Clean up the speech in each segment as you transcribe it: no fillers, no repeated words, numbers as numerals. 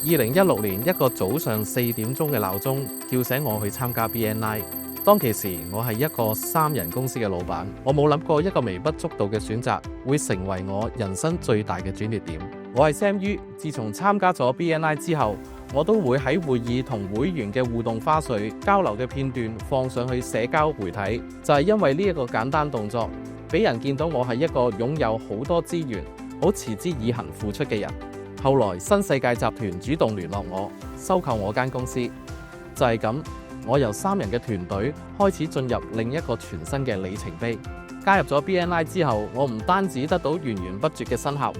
2016年一個早上4點鐘嘅鬧鐘叫醒我去參加 BNI。當其時我係一個3人公司嘅老闆，我冇諗過一個微不足道嘅選擇會成為我人生最大嘅轉捩點。我係 Sam Yu，自從參加咗 BNI 之後，我都會喺會議同會員嘅互動花絮交流嘅片段放上去社交媒體，就係因為呢一個簡單動作，俾人見到我係一個擁有好多資源、好持之以恆付出嘅人。後來新世界集團主動聯絡我，收購我間公司，就係咁，我由3人嘅團隊開始進入另一個全新嘅里程碑。加入咗 BNI 之後，我唔單止得到源源不絕嘅新客戶，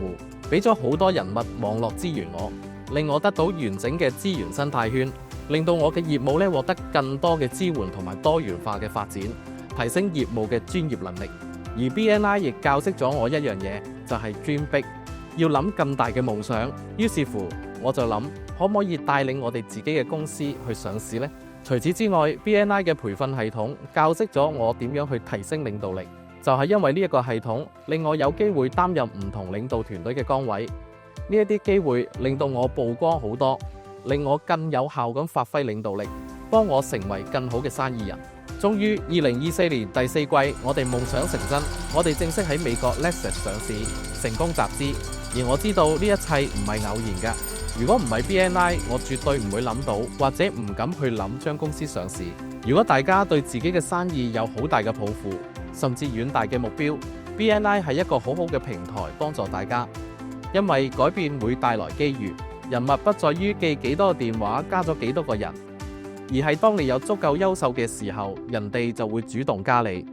俾咗好多人脈網絡資源我，令我得到完整嘅資源生態圈，令到我嘅業務獲得更多嘅支援同埋多元化嘅發展，提升業務嘅專業能力。而 BNI 亦教識咗我一樣嘢，就係 dream big，要諗更大嘅夢想。於是乎，我就諗可唔可以帶領我哋自己嘅公司去上市呢？除此之外， BNI 嘅培訓系統教識咗我點樣去提升領導力，就係因為呢一個系統令我有機會擔任唔同領導團隊嘅崗位。呢一啲機會令到我曝光好多，令我更有效咁發揮領導力，幫我成為更好嘅生意人。終於2024年第4季，我哋夢想成真，我哋正式喺美國 Lexus 上市，成功集資。而我知道呢一切唔係偶然㗎。如果唔係 BNI， 我絕對唔會諗到，或者唔敢去諗將公司上市。如果大家對自己嘅生意有好大嘅抱負，甚至遠大嘅目標， BNI 係一個好好嘅平台，幫助大家。因為改變會帶來機遇，人物不在於記幾多個電話，加咗幾多個人，而係當你有足夠優秀嘅時候，人哋就會主動加你。